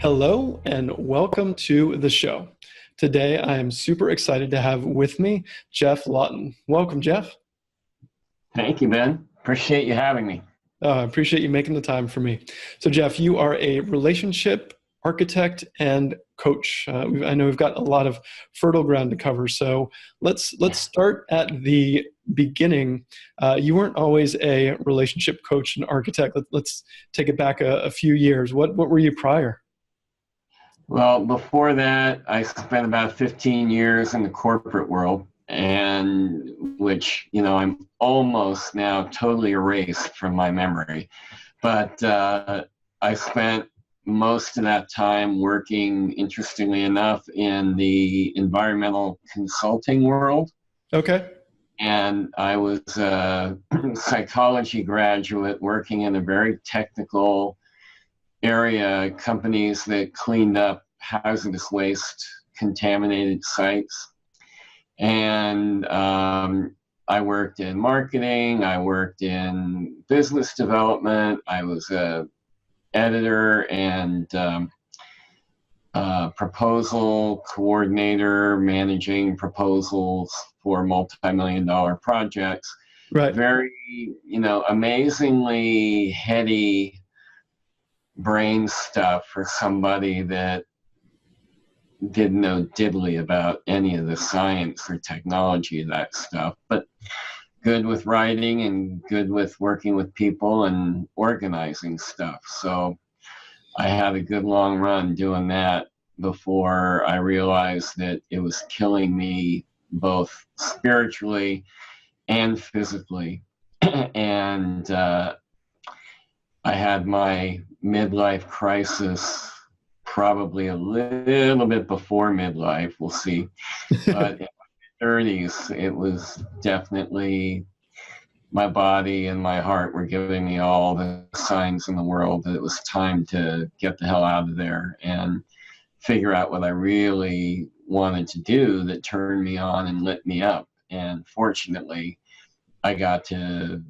Hello and welcome to the show. Today I am super excited to have with me Geoff Laughton. Welcome, Geoff. Thank you, Ben. Appreciate you having me. I appreciate you making the time for me. So, Geoff, you are a relationship architect and coach. I know we've got a lot of fertile ground to cover. So let's start at the beginning. You weren't always a relationship coach and architect. Let's take it back a few years. What were you prior? Well, before that, I spent about 15 years in the corporate world, and which, I'm almost now totally erased from my memory. But I spent most of that time working, interestingly enough, in the environmental consulting world. Okay. And I was a psychology graduate working in a very technical area, companies that cleaned up hazardous waste, contaminated sites. And I worked in marketing, I worked in business development, I was a editor and proposal coordinator, managing proposals for multi-million-dollar projects. Right. Very, amazingly heady brain stuff for somebody that didn't know diddly about any of the science or technology of that stuff, but good with writing and good with working with people and organizing stuff. So I had a good long run doing that before I realized that it was killing me both spiritually and physically. And I had my midlife crisis probably a little bit before midlife, we'll see. But in my 30s, it was definitely my body and my heart were giving me all the signs in the world that it was time to get the hell out of there and figure out what I really wanted to do that turned me on and lit me up. And fortunately, I got the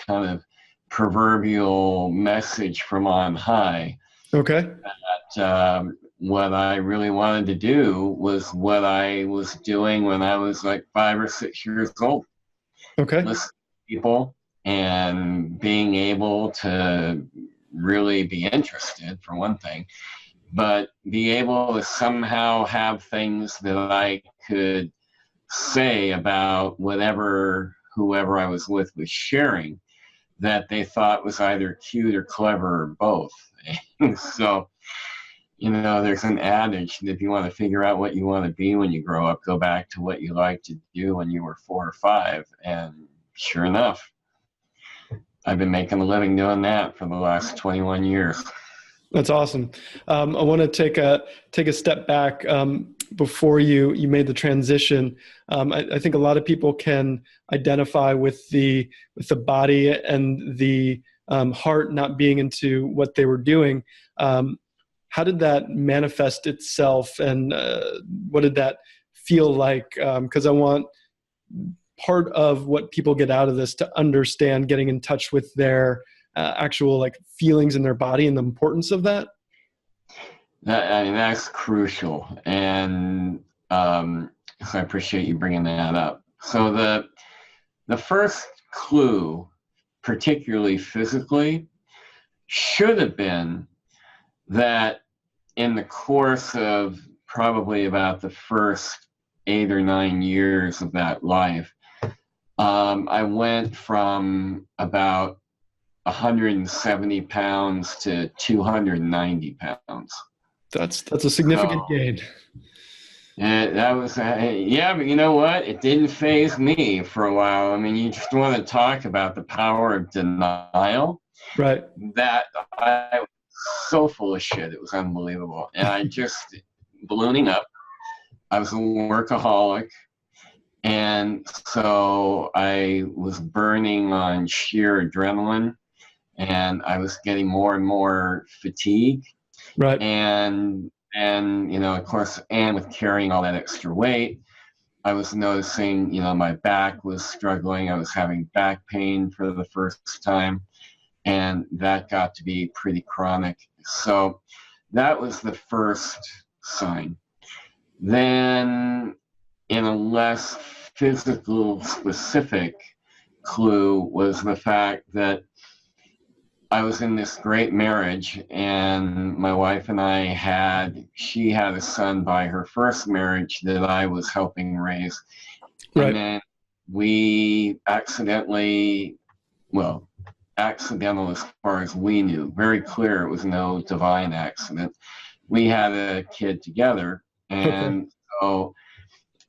kind of proverbial message from on high. Okay. That what I really wanted to do was what I was doing when I was like 5 or 6 years old. Okay. Listening to people and being able to really be interested, for one thing, but be able to somehow have things that I could say about whoever I was with was sharing that they thought was either cute or clever or both. So, there's an adage that if you want to figure out what you want to be when you grow up, go back to what you liked to do when you were 4 or 5. And sure enough, I've been making a living doing that for the last 21 years. That's awesome. I want to take a step back before you made the transition. I think a lot of people can identify with the body and the heart not being into what they were doing. How did that manifest itself, and what did that feel like? Because I want part of what people get out of this to understand getting in touch with their actual feelings in their body and the importance of that. That's crucial, and so I appreciate you bringing that up. So the first clue, particularly physically, should have been that in the course of probably about the first 8 or 9 years of that life, I went from about 170 pounds to 290 pounds. That's a significant gain. And that was, yeah, but you know what? It didn't faze me for a while. I mean, you just want to talk about the power of denial. Right. That I was so full of shit. It was unbelievable. And I just ballooning up. I was a workaholic. And so I was burning on sheer adrenaline, and I was getting more and more fatigue. Right. And of course, and with carrying all that extra weight, I was noticing, my back was struggling. I was having back pain for the first time. and that got to be pretty chronic. So that was the first sign. Then, in a less physical specific clue, was the fact that I was in this great marriage, and my wife and she had a son by her first marriage that I was helping raise. Right. And then we accidentally, well, accidental as far as we knew, very clear it was no divine accident. We had a kid together, and so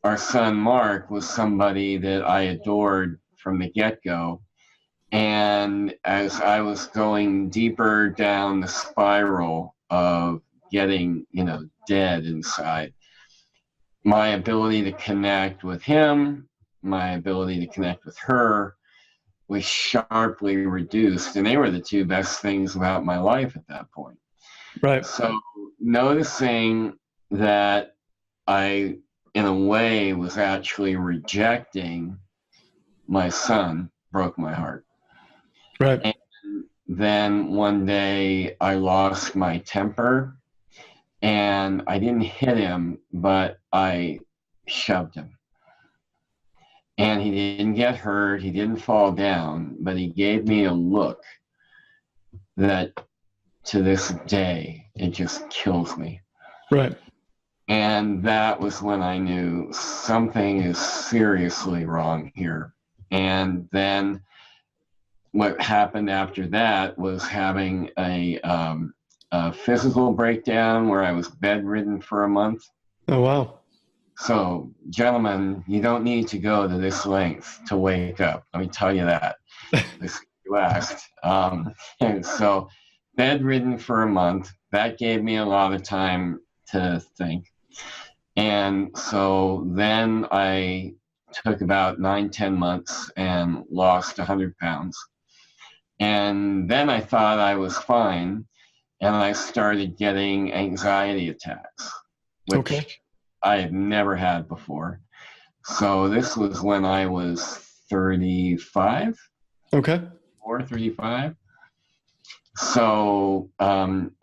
our son Mark was somebody that I adored from the get-go. And as I was going deeper down the spiral of getting, dead inside, my ability to connect with him, my ability to connect with her was sharply reduced. And they were the two best things about my life at that point. Right. So noticing that I, in a way, was actually rejecting my son broke my heart. Right. And then one day I lost my temper, and I didn't hit him, but I shoved him. And he didn't get hurt, he didn't fall down, but he gave me a look that to this day, it just kills me. Right. And that was when I knew something is seriously wrong here. And then what happened after that was having a physical breakdown where I was bedridden for a month. Oh, wow. So, gentlemen, you don't need to go to this length to wake up. Let me tell you that. This you asked. And so, bedridden for a month. That gave me a lot of time to think. And so then I took about 9-10 months and lost 100 pounds. And then I thought I was fine, and I started getting anxiety attacks, which I had never had before. So this was when I was 35. Okay. Or 35. So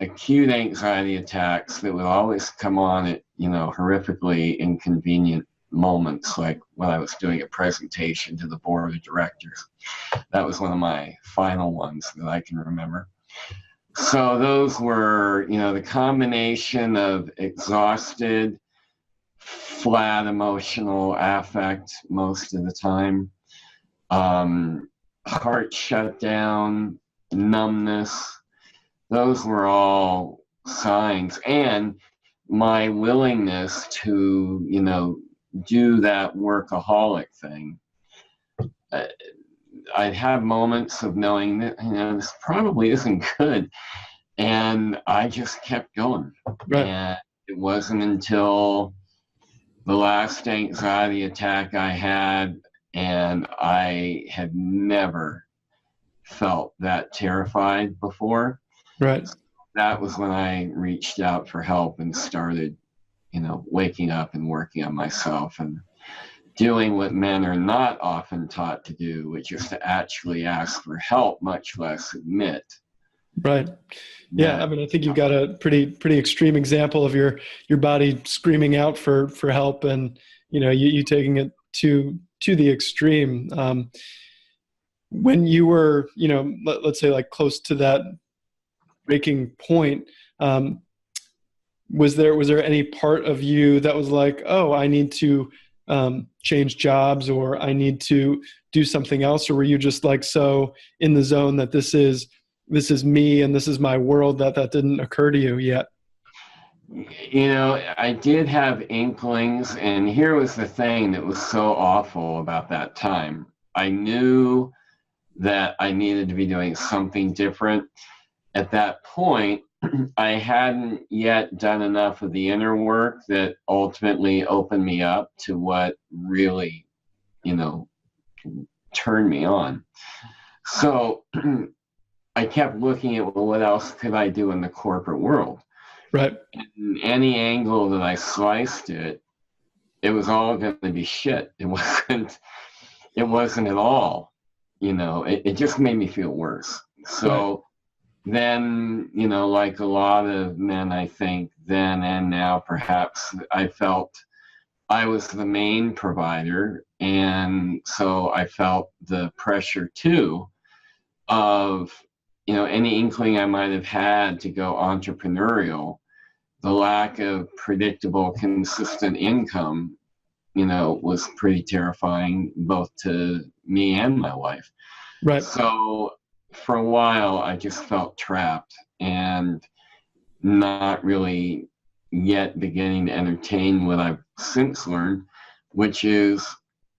acute anxiety attacks that would always come on at, horrifically inconvenient moments, like when I was doing a presentation to the board of directors. That was one of my final ones that I can remember. So those were, the combination of exhausted, flat emotional affect most of the time, heart shut down, numbness. Those were all signs. And my willingness to, do that workaholic thing. I'd have moments of knowing that, this probably isn't good. And I just kept going. Right. And it wasn't until the last anxiety attack I had, and I had never felt that terrified before. Right. That was when I reached out for help and started, waking up and working on myself and doing what men are not often taught to do, which is to actually ask for help, much less admit. Right. Yeah. I mean, I think you've got a pretty extreme example of your body screaming out for help, and, you taking it to the extreme. When you were, let's say like close to that breaking point, was there any part of you that was like, oh, I need to change jobs, or I need to do something else? Or were you just like so in the zone that this is me and this is my world that didn't occur to you yet? I did have inklings, and here was the thing that was so awful about that time. I knew that I needed to be doing something different. At that point, I hadn't yet done enough of the inner work that ultimately opened me up to what really, turned me on. So I kept looking at, well, what else could I do in the corporate world? Right. And any angle that I sliced it was all going to be shit. It wasn't at all, it just made me feel worse. So then, like a lot of men, I think then and now, perhaps I felt I was the main provider. And so I felt the pressure too of, any inkling I might have had to go entrepreneurial, the lack of predictable, consistent income, was pretty terrifying both to me and my wife. Right. So for a while, I just felt trapped and not really yet beginning to entertain what I've since learned, which is,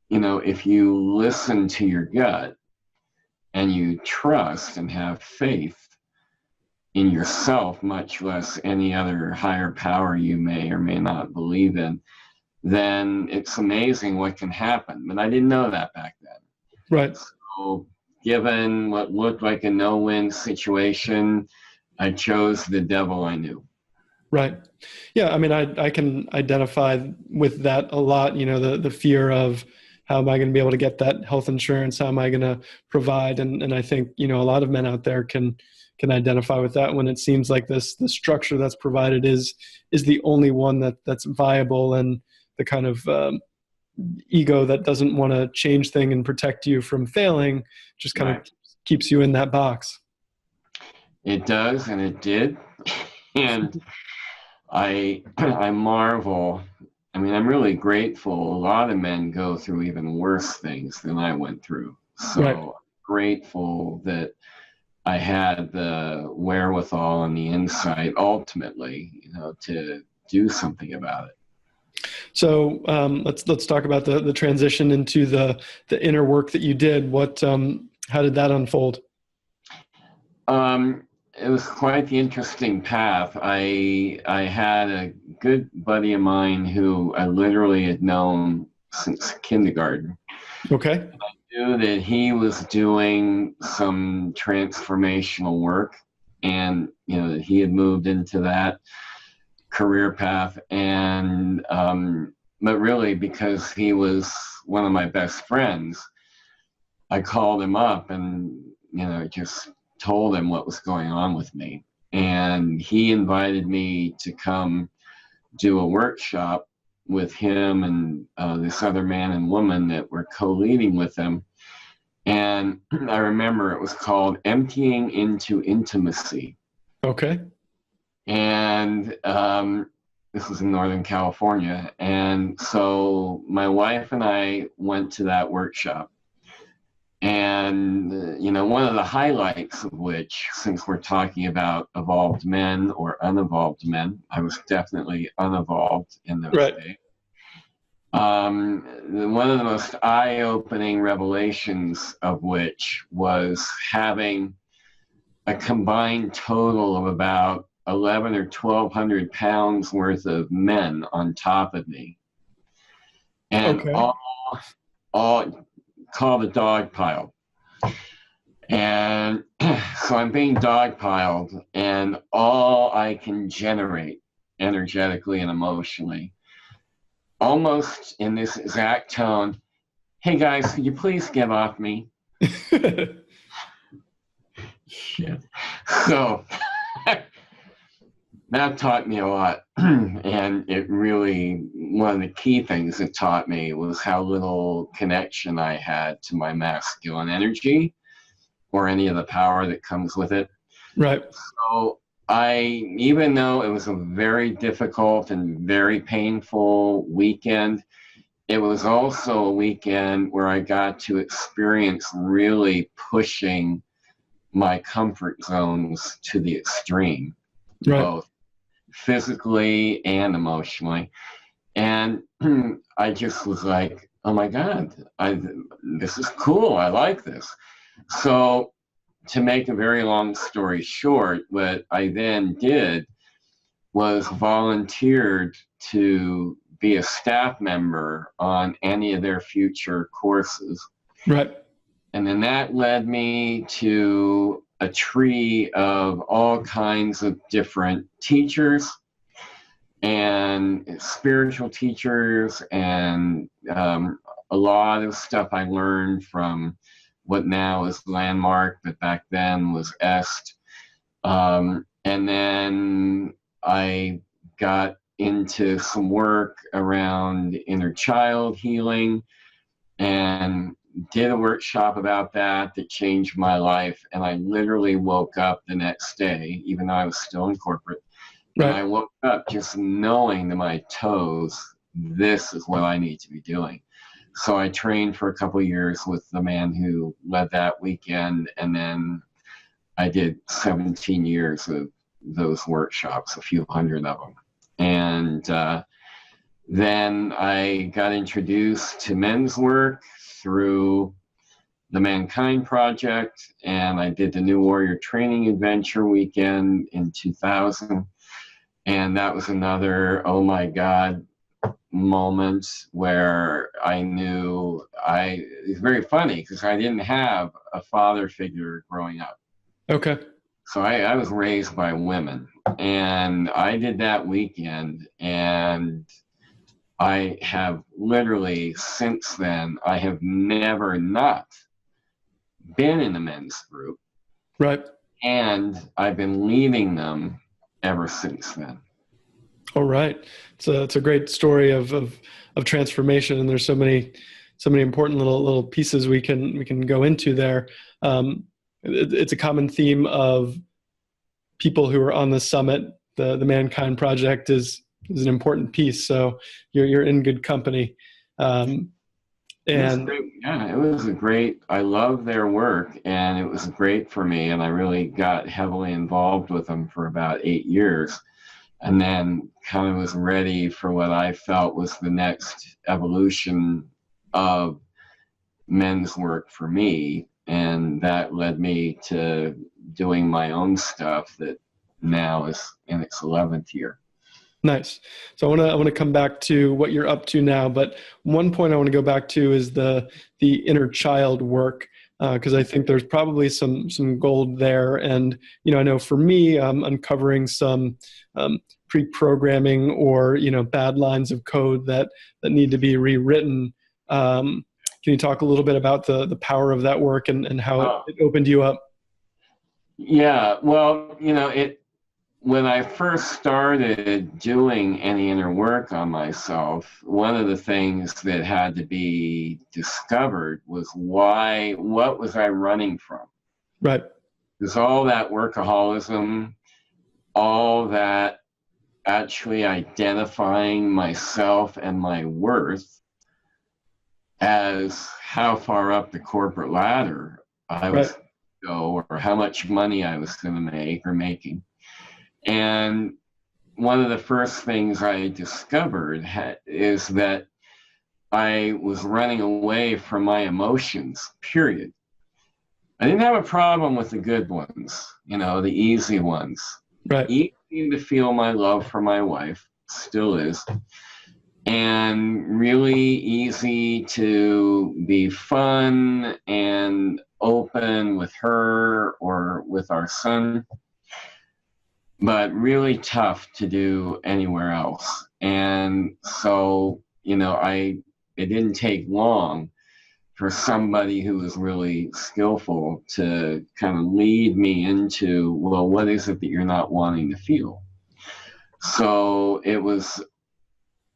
if you listen to your gut and you trust and have faith in yourself, much less any other higher power you may or may not believe in, then it's amazing what can happen. But I didn't know that back then. Right. So given what looked like a no-win situation, I chose the devil I knew. Right. Yeah. I mean, I can identify with that a lot, the fear of how am I going to be able to get that health insurance? How am I going to provide? And I think, a lot of men out there can identify with that when it seems like the structure that's provided is the only one that's viable, and the kind of ego that doesn't want to change things and protect you from failing just kind of keeps you in that box. It does, and it did. And I marvel. I mean, I'm really grateful. A lot of men go through even worse things than I went through. So grateful that I had the wherewithal and the insight ultimately, to do something about it. So let's talk about the transition into the inner work that you did. How did that unfold? It was quite the interesting path. I had a good buddy of mine who I literally had known since kindergarten. Okay. And I knew that he was doing some transformational work, and that he had moved into that career path. And but really, because he was one of my best friends, I called him up and just told him what was going on with me. And he invited me to come do a workshop with him and this other man and woman that were co-leading with him. And I remember it was called Emptying into Intimacy. Okay. And this was in Northern California. And so my wife and I went to that workshop. And, one of the highlights of which, since we're talking about evolved men or unevolved men, I was definitely unevolved in those days. One of the most eye-opening revelations of which was having a combined total of about 1,100 or 1,200 pounds worth of men on top of me. And all called a dog pile. And so I'm being dog piled, and all I can generate energetically and emotionally, almost in this exact tone, hey guys, could you please get off me? Shit. So that taught me a lot. And it really, one of the key things it taught me was how little connection I had to my masculine energy or any of the power that comes with it. Right. So even though it was a very difficult and very painful weekend, it was also a weekend where I got to experience really pushing my comfort zones to the extreme, both physically and emotionally. And I just was like, oh my God, this is cool. I like this. So to make a very long story short, what I then did was volunteered to be a staff member on any of their future courses. Right. And then that led me to a tree of all kinds of different teachers and spiritual teachers, and a lot of stuff I learned from what now is Landmark, but back then was Est. And then I got into some work around inner child healing and did a workshop about that changed my life. And I literally woke up the next day, even though I was still in corporate. Right. And I woke up just knowing to my toes, this is what I need to be doing. So I trained for a couple of years with the man who led that weekend. And then I did 17 years of those workshops, a few hundred of them. And then I got introduced to men's work through the Mankind Project, and I did the New Warrior Training Adventure weekend in 2000. And that was another, oh my God, moment where I knew it's very funny because I didn't have a father figure growing up. Okay. So I was raised by women, and I did that weekend, and I have literally since then, I have never not been in a men's group. Right. And I've been leading them ever since then. All right. It's a great story of transformation, and there's so many important little pieces we can go into there. It's a common theme of people who are on the summit. The Mankind Project is an important piece. So you're in good company. And it was a great, I love their work, and it was great for me. And I really got heavily involved with them for about 8 years, and then kind of was ready for what I felt was the next evolution of men's work for me. And that led me to doing my own stuff that now is in its 11th year. Nice. So I want to come back to what you're up to now, but one point I want to go back to is the inner child work, because I think there's probably some gold there. And I know for me, uncovering some pre-programming or bad lines of code that need to be rewritten. Can you talk a little bit about the power of that work and how it opened you up? Yeah, well, when I first started doing any inner work on myself, one of the things that had to be discovered was what was I running from? Right. Because all that workaholism, all that actually identifying myself and my worth as how far up the corporate ladder I was going to go, or how much money I was going to make or making. And one of the first things I discovered is that I was running away from my emotions, period. I didn't have a problem with the good ones, the easy ones. Right. Easy to feel my love for my wife, still is. And really easy to be fun and open with her or with our son, but really tough to do anywhere else. And so, it didn't take long for somebody who was really skillful to kind of lead me into, well, what is it that you're not wanting to feel? So it was,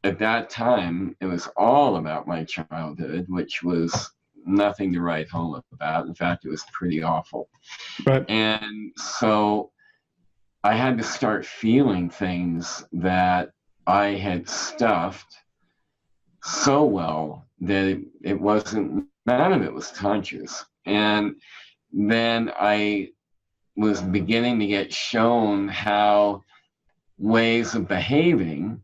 at that time, it was all about my childhood, which was nothing to write home about. In fact, it was pretty awful. Right. And so I had to start feeling things that I had stuffed so well that it wasn't, none of it was conscious. And then I was beginning to get shown how ways of behaving,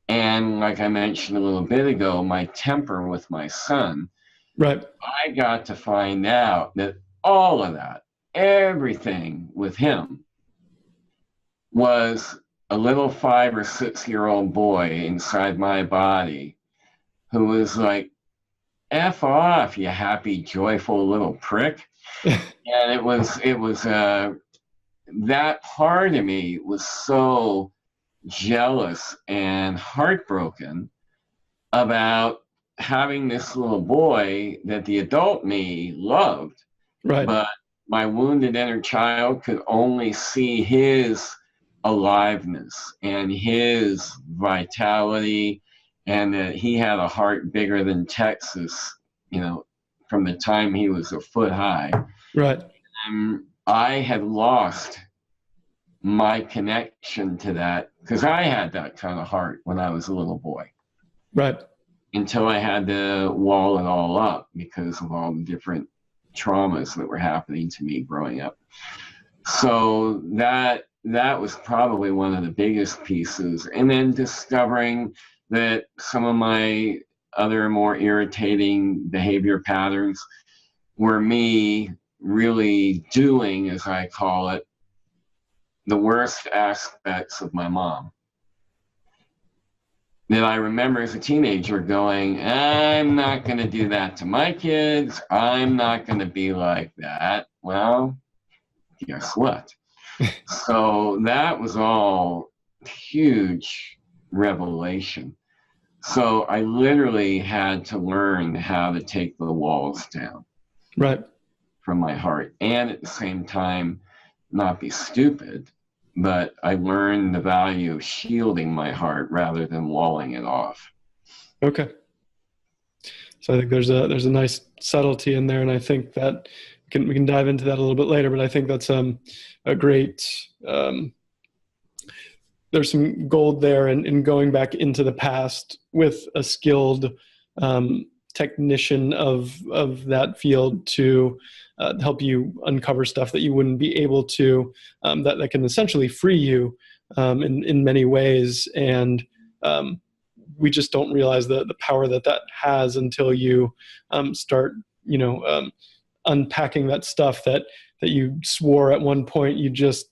and like I mentioned a little bit ago, my temper with my son. Right. I got to find out that all of that, everything with him, was a little 5 or 6 year old boy inside my body who was like, F off, you happy, joyful little prick. And it was that part of me was so jealous and heartbroken about having this little boy that the adult me loved, Right. but my wounded inner child could only see his aliveness and his vitality, and that he had a heart bigger than Texas, from the time he was a foot high. Right. And I had lost my connection to that because I had that kind of heart when I was a little boy. Right. Until I had to wall it all up because of all the different traumas that were happening to me growing up. So that was probably one of the biggest pieces. And then discovering that some of my other more irritating behavior patterns were me really doing, as I call it, the worst aspects of my mom. That I remember as a teenager going, I'm not going to do that to my kids. I'm not going to be like that. Well, guess what? So that was all huge revelation. So I literally had to learn how to take the walls down. Right. From my heart, and at the same time, not be stupid. But I learned the value of shielding my heart rather than walling it off. Okay. So I think there's a nice subtlety in there, and I think that we can dive into that a little bit later. But I think that's a great. There's some gold there in going back into the past with a skilled technician of that field to help you uncover stuff that you wouldn't be able to, that can essentially free you in many ways. And we just don't realize the power that has until you start, unpacking that stuff that you swore at one point you just,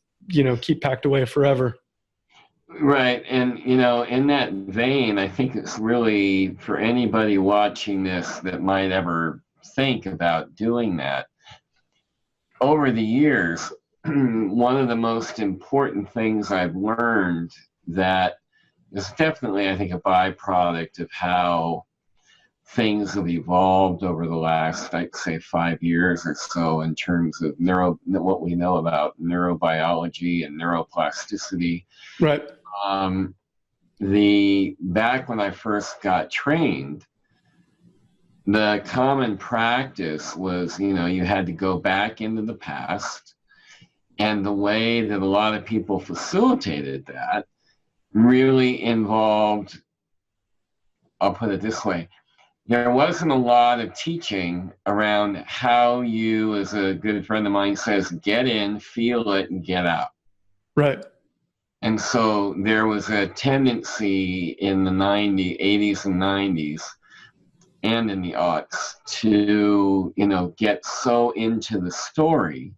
keep packed away forever. Right. And, in that vein, I think it's really for anybody watching this that might ever think about doing that. Over the years, one of the most important things I've learned that is definitely, I think, a byproduct of how things have evolved over the last, I'd say, 5 years or so in terms of what we know about neurobiology and neuroplasticity. Right. Back when I first got trained, the common practice was, you had to go back into the past. And the way that a lot of people facilitated that really involved, I'll put it this way, there wasn't a lot of teaching around how you, as a good friend of mine says, get in, feel it, and get out. Right. And so there was a tendency in the 80s and 90s and in the aughts to, get so into the story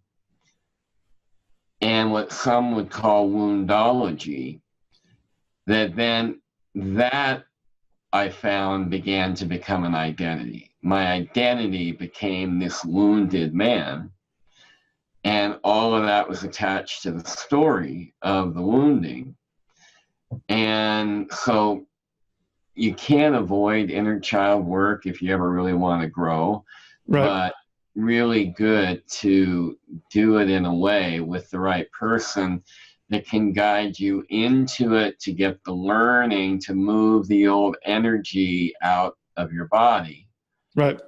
and what some would call woundology, that I found began to become an identity. My identity became this wounded man, and all of that was attached to the story of the wounding. And so you can't avoid inner child work if you ever really want to grow, right. But really good to do it in a way with the right person that can guide you into it to get the learning to move the old energy out of your body. Right.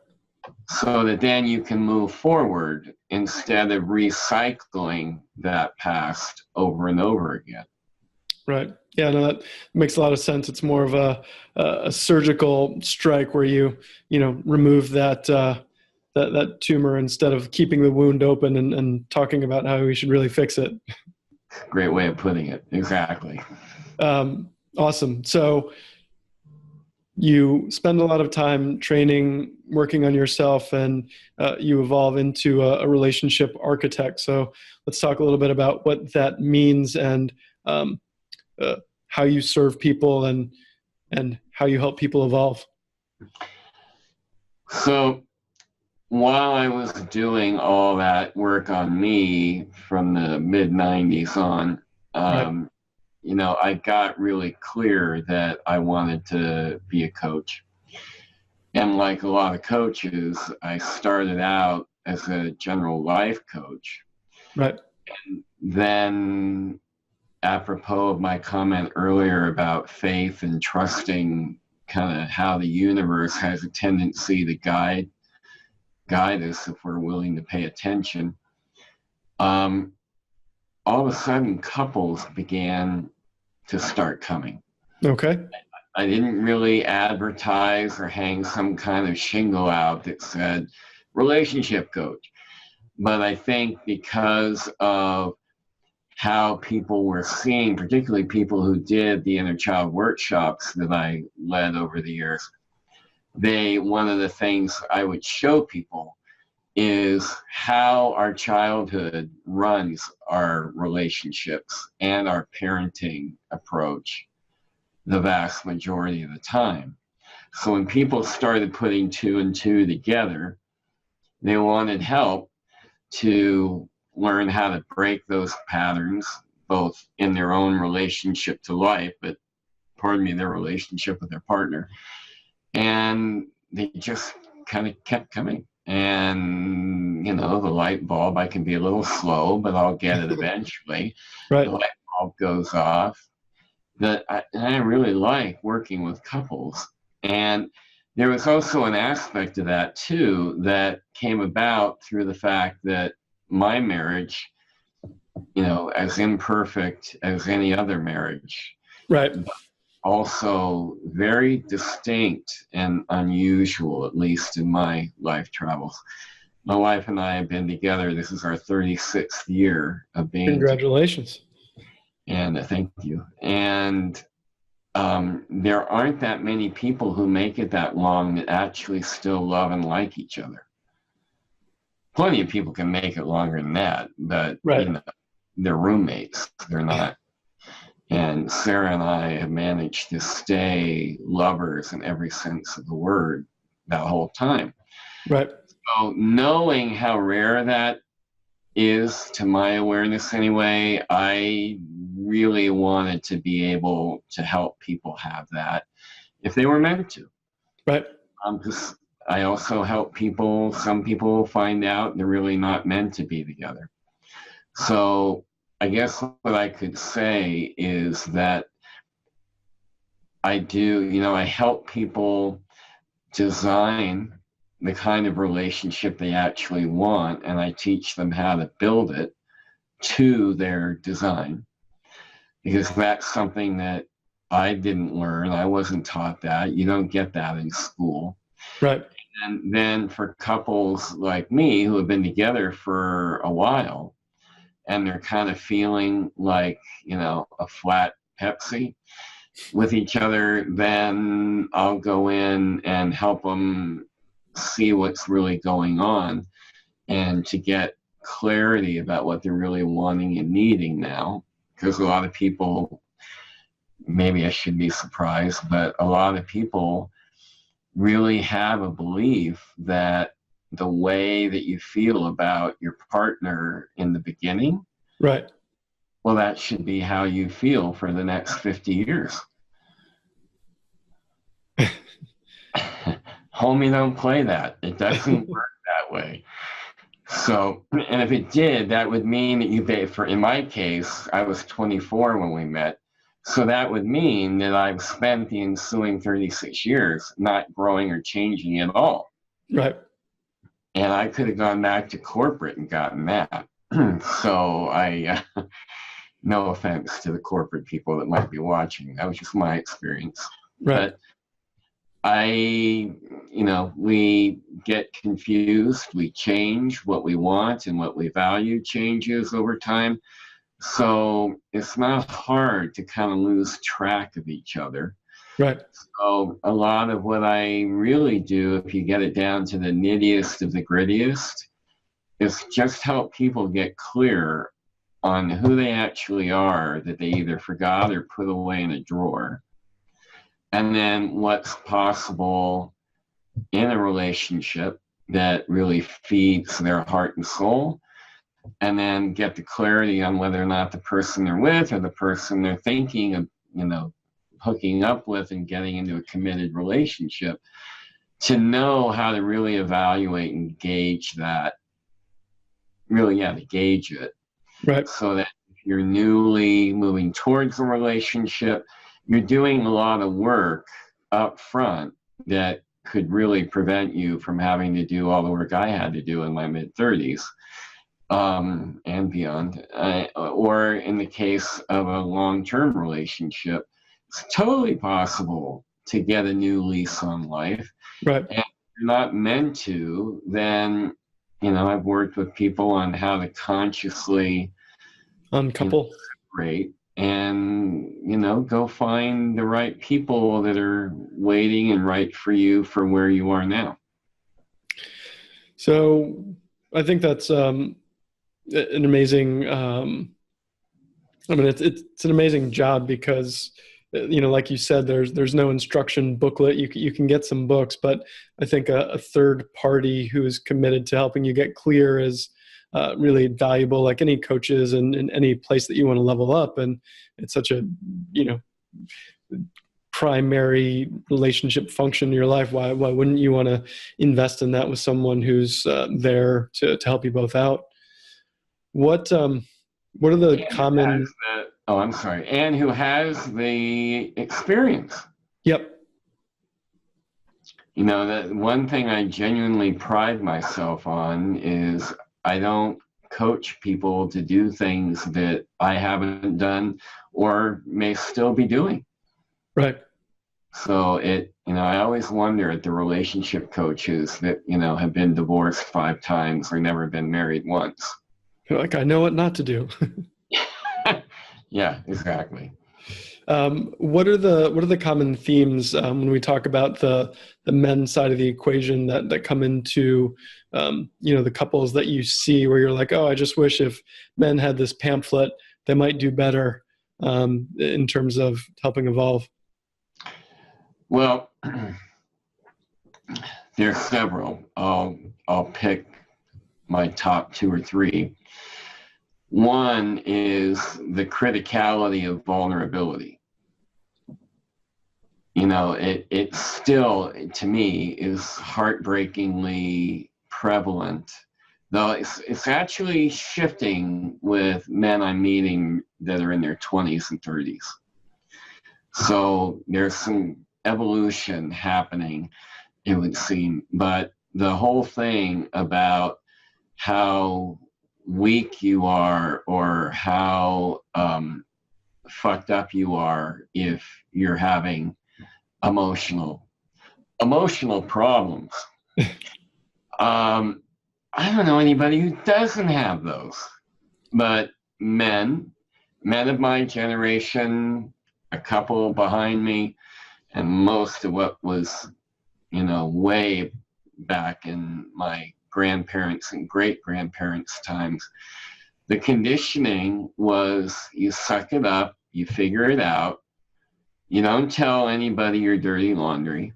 So that then you can move forward instead of recycling that past over and over again. Right. Yeah, no, that makes a lot of sense. It's more of a surgical strike where you remove that tumor instead of keeping the wound open and talking about how we should really fix it. Great way of putting it. Exactly. Awesome. So you spend a lot of time training, working on yourself, and you evolve into a relationship architect. So let's talk a little bit about what that means and how you serve people and how you help people evolve. So while I was doing all that work on me from the mid-90s on, Right. I got really clear that I wanted to be a coach. And like a lot of coaches, I started out as a general life coach. Right. Then, apropos of my comment earlier about faith and trusting kind of how the universe has a tendency to guide us if we're willing to pay attention, all of a sudden couples began to start coming. Okay. I didn't really advertise or hang some kind of shingle out that said relationship coach. But I think because of how people were seeing, particularly people who did the inner child workshops that I led over the years, one of the things I would show people is how our childhood runs our relationships and our parenting approach the vast majority of the time. So when people started putting two and two together, they wanted help to learn how to break those patterns, both in their own relationship to life, but their relationship with their partner. And they just kind of kept coming. And, the light bulb, I can be a little slow, but I'll get it eventually. Right. The light bulb goes off. I really like working with couples. And there was also an aspect of that, too, that came about through the fact that my marriage, as imperfect as any other marriage, right, also very distinct and unusual, at least in my life travels. My wife and I have been together. This is our 36th year of being Congratulations. together. And thank you. And there aren't that many people who make it that long that actually still love and like each other. Plenty of people can make it longer than that, but right. They're roommates. They're not. And Sarah and I have managed to stay lovers in every sense of the word that whole time. Right. So knowing how rare that is, to my awareness anyway, I really wanted to be able to help people have that if they were meant to. Right. Because I also help people, some people find out they're really not meant to be together. So I guess what I could say is that I help people design the kind of relationship they actually want, and I teach them how to build it to their design, because that's something that I didn't learn. I wasn't taught that. You don't get that in school. Right. And then for couples like me who have been together for a while, and they're kind of feeling like, a flat Pepsi with each other, then I'll go in and help them see what's really going on and to get clarity about what they're really wanting and needing now. Because a lot of people, maybe I should be surprised, but a lot of people really have a belief that the way that you feel about your partner in the beginning, right, well, that should be how you feel for the next 50 years. Homie, don't play that. It doesn't work that way. So, and if it did, that would mean that in my case, I was 24 when we met. So that would mean that I've spent the ensuing 36 years not growing or changing at all. Right. And I could have gone back to corporate and gotten that. So no offense to the corporate people that might be watching. That was just my experience. Right. But we get confused. We change. What we want and what we value changes over time. So it's not hard to kind of lose track of each other. Right. So a lot of what I really do, if you get it down to the nittiest of the grittiest, is just help people get clear on who they actually are that they either forgot or put away in a drawer. And then what's possible in a relationship that really feeds their heart and soul. And then get the clarity on whether or not the person they're with or the person they're thinking of, hooking up with and getting into a committed relationship to know how to really evaluate and gauge that, really, yeah, to gauge it, Right. so that if you're newly moving towards a relationship, you're doing a lot of work up front that could really prevent you from having to do all the work I had to do in my mid-30s and beyond. Or in the case of a long-term relationship, it's totally possible to get a new lease on life. Right. And if you're not meant to, then, I've worked with people on how to consciously Uncouple. separate and, go find the right people that are waiting and right for you for where you are now. So I think that's an amazing, it's an amazing job because, like you said, there's no instruction booklet. You can get some books, but I think a third party who is committed to helping you get clear is really valuable, like any coaches and in any place that you want to level up. And it's such a, primary relationship function in your life. Why wouldn't you want to invest in that with someone who's there to help you both out? What are the common? I'm sorry. And who has the experience? Yep. That one thing I genuinely pride myself on is I don't coach people to do things that I haven't done or may still be doing. Right. So I always wonder at the relationship coaches that, have been divorced 5 times or never been married once. You're like, I know what not to do. Yeah, exactly. What are the common themes when we talk about the men's side of the equation that come into the couples that you see where you're like, oh, I just wish if men had this pamphlet, they might do better in terms of helping evolve? Well, there's several. I'll pick my top 2 or 3. One is the criticality of vulnerability. It still, to me, is heartbreakingly prevalent, though it's actually shifting with men I'm meeting that are in their 20s and 30s. So there's some evolution happening, it would seem. But the whole thing about how weak you are or how fucked up you are if you're having emotional problems. I don't know anybody who doesn't have those, but men of my generation, a couple behind me, and most of what was, way back in my grandparents and great-grandparents' times, the conditioning was you suck it up, you figure it out, you don't tell anybody your dirty laundry,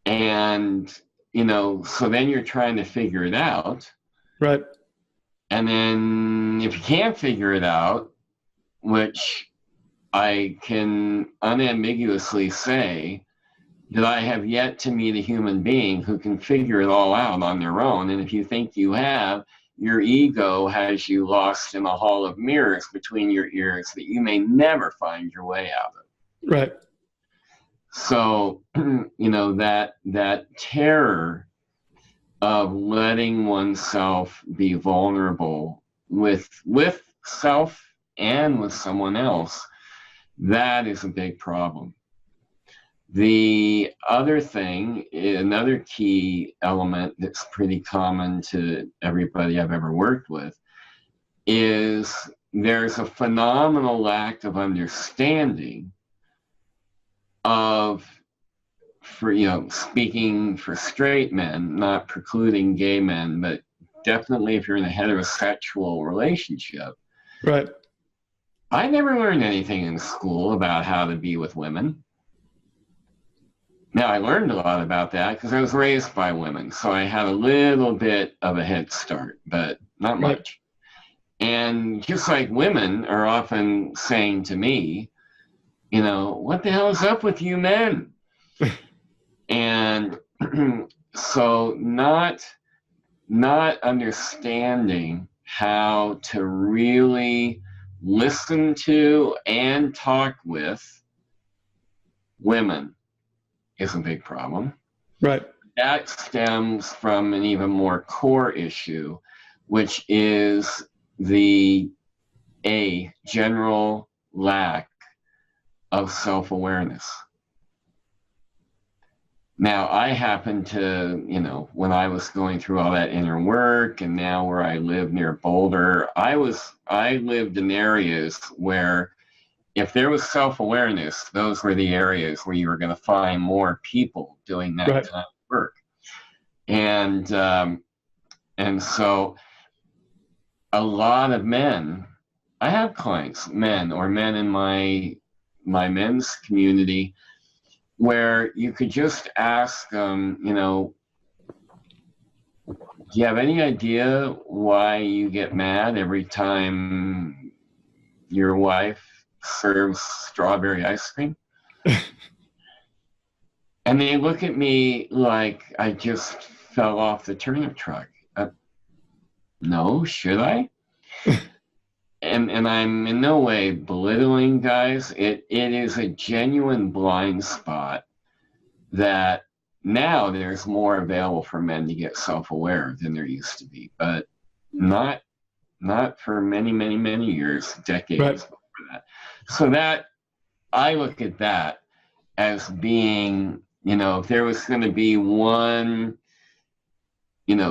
and, so then you're trying to figure it out. Right. And then if you can't figure it out, which I can unambiguously say that I have yet to meet a human being who can figure it all out on their own. And if you think you have, your ego has you lost in a hall of mirrors between your ears that you may never find your way out of. Right. So, that terror of letting oneself be vulnerable with self and with someone else, that is a big problem. The other thing, another key element that's pretty common to everybody I've ever worked with, is there's a phenomenal lack of understanding of, speaking for straight men, not precluding gay men, but definitely if you're in a heterosexual relationship. Right. I never learned anything in school about how to be with women. Now, I learned a lot about that because I was raised by women, so I had a little bit of a head start, but not much. Right. And just like women are often saying to me, what the hell is up with you men? And so not understanding how to really listen to and talk with women is a big problem. Right. That stems from an even more core issue, which is the general lack of self-awareness. Now, I happen to, when I was going through all that inner work, and now where I live near Boulder, I lived in areas where if there was self-awareness, those were the areas where you were going to find more people doing that Right. kind of work. And so a lot of men, I have clients, men in my men's community, where you could just ask them, do you have any idea why you get mad every time your wife serves strawberry ice cream? And they look at me like I just fell off the turnip truck. No, should I? And I'm in no way belittling guys. It is a genuine blind spot that now there's more available for men to get self-aware than there used to be, but not for many, many, many years, decades Right. before that. So that I look at that as being, if there was going to be one,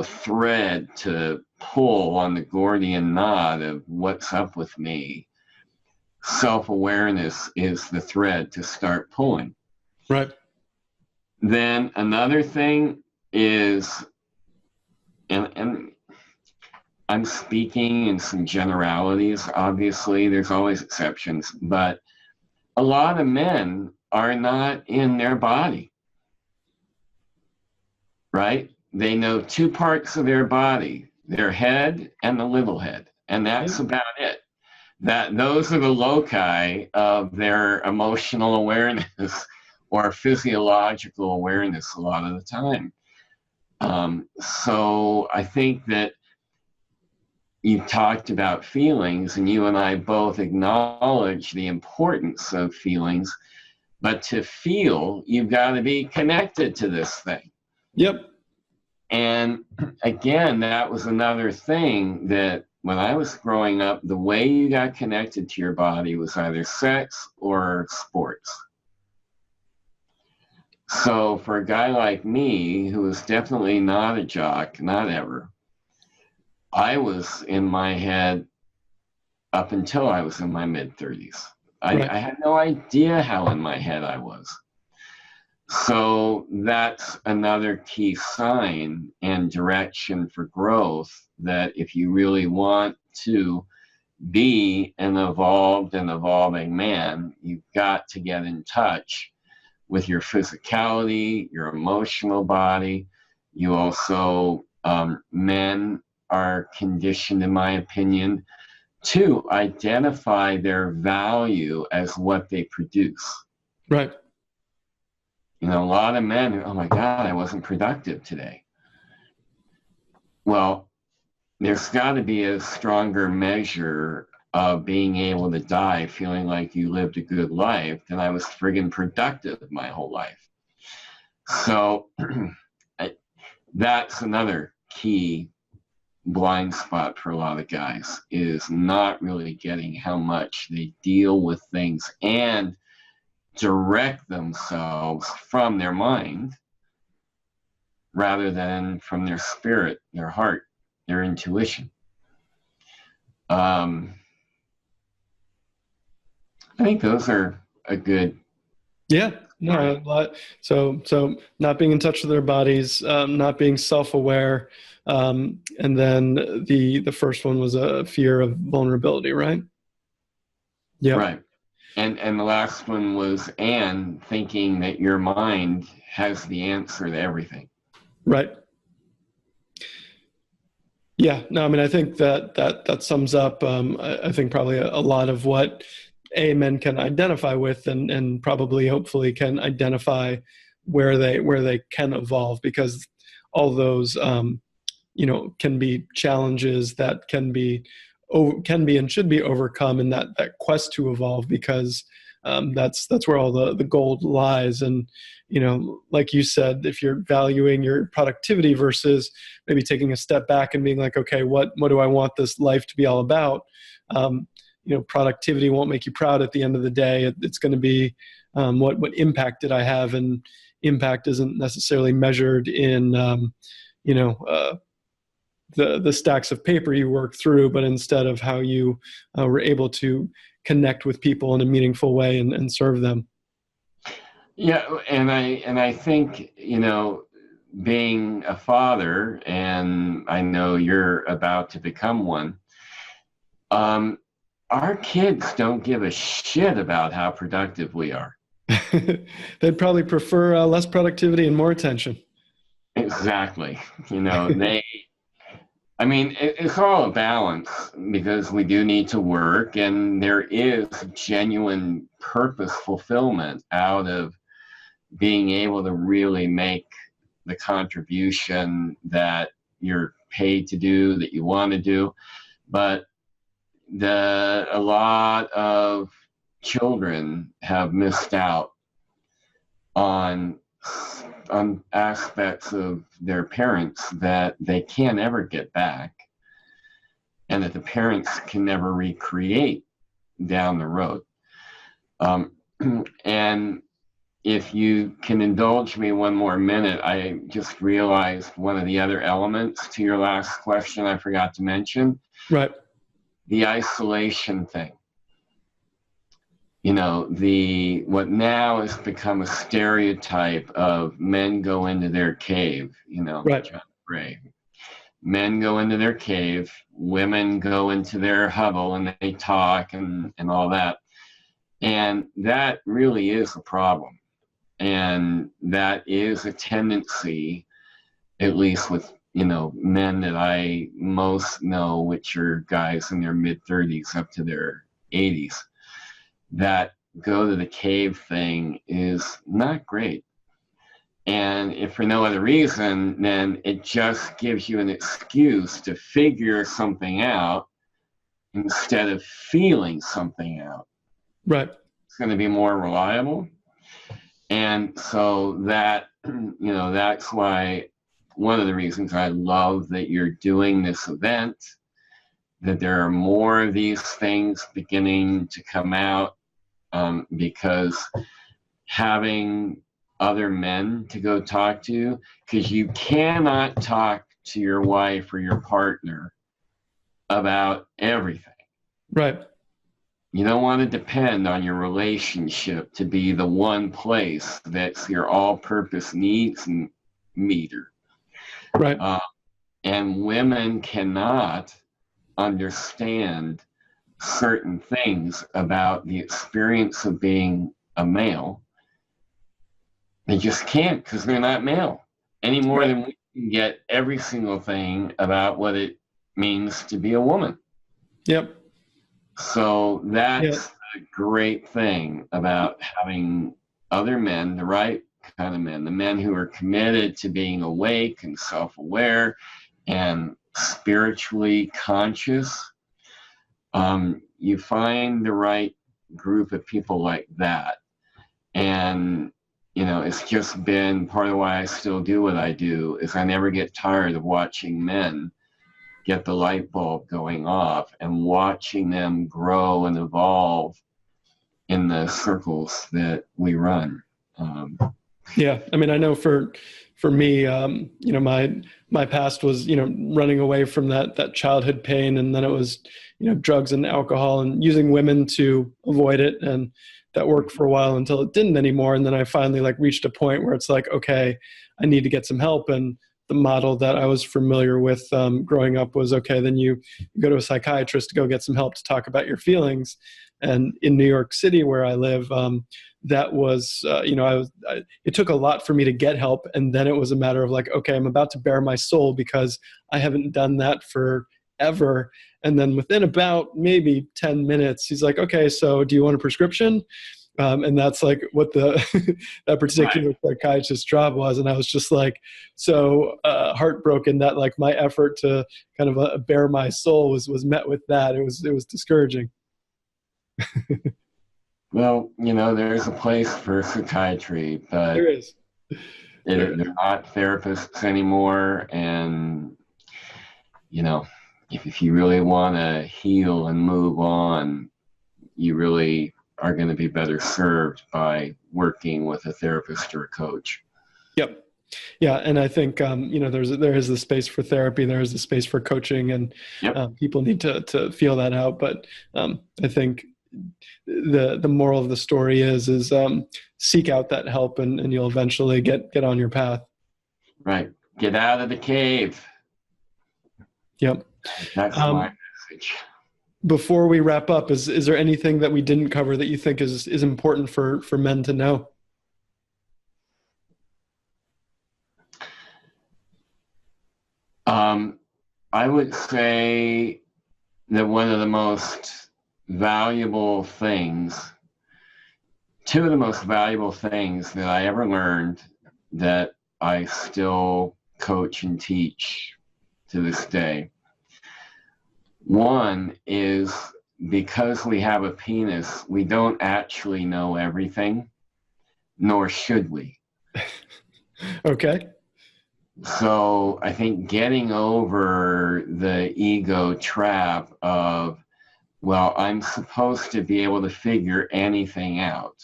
thread to pull on the Gordian knot of what's up with me, self-awareness is the thread to start pulling. Right. Then another thing is, and I'm speaking in some generalities, obviously, there's always exceptions, but a lot of men are not in their body, right? They know two parts of their body, their head and the little head, and that's about it. Those are the loci of their emotional awareness or physiological awareness a lot of the time. So I think that you talked about feelings, and you and I both acknowledge the importance of feelings, but to feel, you've got to be connected to this thing. Yep. And again, that was another thing that when I was growing up, the way you got connected to your body was either sex or sports. So for a guy like me, who was definitely not a jock, not ever, I was in my head up until I was in my mid-30s. Right. I had no idea how in my head I was. So that's another key sign and direction for growth, that if you really want to be an evolved and evolving man, you've got to get in touch with your physicality, your emotional body. You also, men are conditioned, in my opinion, to identify their value as what they produce. Right. A lot of men, oh my God, I wasn't productive today. Well, there's got to be a stronger measure of being able to die feeling like you lived a good life than I was friggin' productive my whole life. So that's another key blind spot for a lot of guys, is not really getting how much they deal with things and direct themselves from their mind rather than from their spirit, their heart, their intuition. I think those are a good. Yeah. No, a lot. So not being in touch with their bodies, not being self-aware, and then the first one was a fear of vulnerability, right? Yeah. Right. And the last one was thinking that your mind has the answer to everything. Right. Yeah. No, I mean, I think that sums up, I think probably a lot of what men can identify with, and probably hopefully can identify where they can evolve, because all those can be challenges that can be and should be overcome in that quest to evolve, because that's where all the gold lies. And like you said, if you're valuing your productivity versus maybe taking a step back and being like, okay, what do I want this life to be all about? Productivity won't make you proud at the end of the day. It's going to be what impact did I have, and impact isn't necessarily measured in the stacks of paper you work through, but instead of how you were able to connect with people in a meaningful way and serve them. Yeah, and I think, being a father, and I know you're about to become one, our kids don't give a shit about how productive we are. They'd probably prefer less productivity and more attention. Exactly. It's all a balance, because we do need to work, and there is genuine purpose fulfillment out of being able to really make the contribution that you're paid to do, that you want to do. But a lot of children have missed out on aspects of their parents that they can't ever get back, and that the parents can never recreate down the road. And if you can indulge me one more minute, I just realized one of the other elements to your last question I forgot to mention. Right. The isolation thing. What now has become a stereotype of men go into their cave, right. John Gray. Men go into their cave, women go into their hovel, and they talk and all that. And that really is a problem. And that is a tendency, at least with, men that I most know, which are guys in their mid-30s up to their 80s, that go to the cave thing is not great. And if for no other reason, then it just gives you an excuse to figure something out instead of feeling something out. Right. It's going to be more reliable. And so that, that's why one of the reasons I love that you're doing this event, that there are more of these things beginning to come out, because having other men to go talk to, because you cannot talk to your wife or your partner about everything. Right. You don't want to depend on your relationship to be the one place that's your all-purpose needs meter. Right. And women cannot understand certain things about the experience of being a male. They just can't, because they're not male, any more than we can get every single thing about what it means to be a woman. Yep. So that's a great thing about having other men, the right kind of men, the men who are committed to being awake and self-aware and spiritually conscious. You find the right group of people like that. And, it's just been part of why I still do what I do, is I never get tired of watching men get the light bulb going off and watching them grow and evolve in the circles that we run. Yeah. I know for me, my past was, running away from that childhood pain. And then it was, drugs and alcohol and using women to avoid it. And that worked for a while until it didn't anymore. And then I finally reached a point where it's like, okay, I need to get some help. And the model that I was familiar with growing up was, okay, then you go to a psychiatrist to go get some help to talk about your feelings. And in New York City, where I live, that was, it took a lot for me to get help. And then it was a matter of okay, I'm about to bare my soul because I haven't done that forever. And then within about maybe 10 minutes, he's like, okay, so do you want a prescription? And that's like what the that particular Right. psychiatrist's job was. And I was just like so heartbroken that like my effort to kind of bare my soul was met with that. It was discouraging. Well, there's a place for psychiatry, There but is. There is. they're not therapists anymore. And, if you really want to heal and move on, you really are going to be better served by working with a therapist or a coach. Yep. Yeah, and I think there is the space for therapy, there is the space for coaching, and Yep. people need to feel that out. But I think the moral of the story is seek out that help, and you'll eventually get on your path. Right. Get out of the cave. Yep. That's my message. Before we wrap up, is there anything that we didn't cover that you think is important for men to know? I would say that one of the most valuable things, two of the most valuable things that I ever learned that I still coach and teach to this day. One is, because we have a penis, we don't actually know everything, nor should we. Okay. So I think getting over the ego trap of, well, I'm supposed to be able to figure anything out.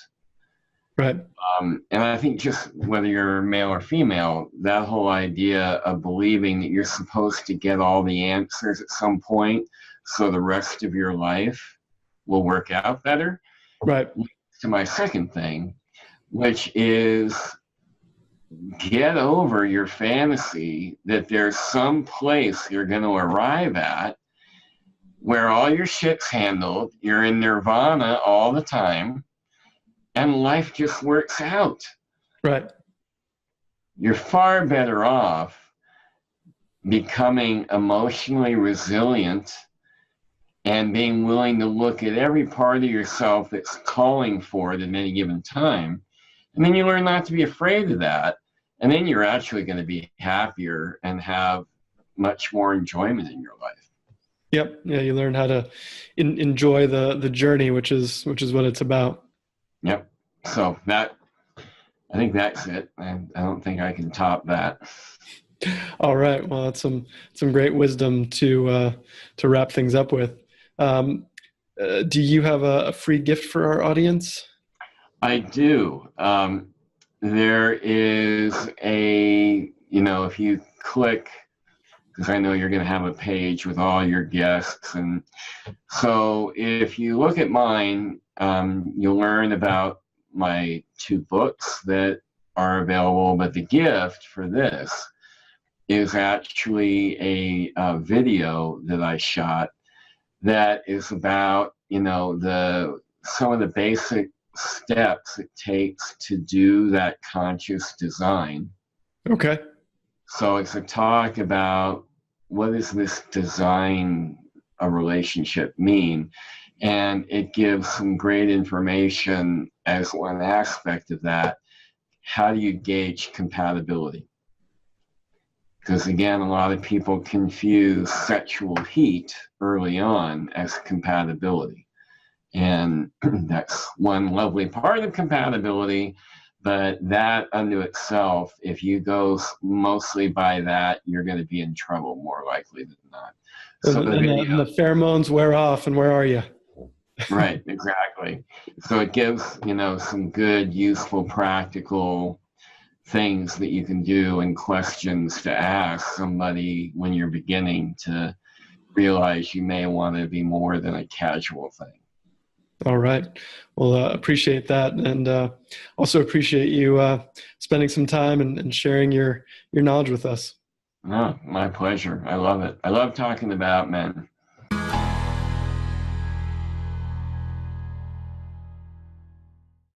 Right. And I think just whether you're male or female, that whole idea of believing that you're supposed to get all the answers at some point so the rest of your life will work out better. Right. To my second thing, which is get over your fantasy that there's some place you're going to arrive at where all your shit's handled, you're in nirvana all the time, and life just works out. Right. You're far better off becoming emotionally resilient and being willing to look at every part of yourself that's calling for it at any given time. And then you learn not to be afraid of that. And then you're actually going to be happier and have much more enjoyment in your life. Yep. Yeah. You learn how to enjoy the journey, which is what it's about. Yep. So I think that's it. I don't think I can top that. All right. Well, that's some great wisdom to wrap things up with. Do you have a free gift for our audience? I do. There is if you click, because I know you're going to have a page with all your guests. And so if you look at mine, you'll learn about my 2 books that are available. But the gift for this is actually a video that I shot that is about, some of the basic steps it takes to do that conscious design. Okay. So it's a talk about what does this design a relationship mean? And it gives some great information as one aspect of that. How do you gauge compatibility? Because again, a lot of people confuse sexual heat early on as compatibility. And that's one lovely part of compatibility, but that unto itself, if you go mostly by that, you're going to be in trouble more likely than not. So And the pheromones wear off, and where are you? Right, exactly. So it gives, some good, useful, practical things that you can do and questions to ask somebody when you're beginning to realize you may want to be more than a casual thing. All right. Well, appreciate that. And also appreciate you spending some time and sharing your knowledge with us. Oh, my pleasure. I love it. I love talking about men.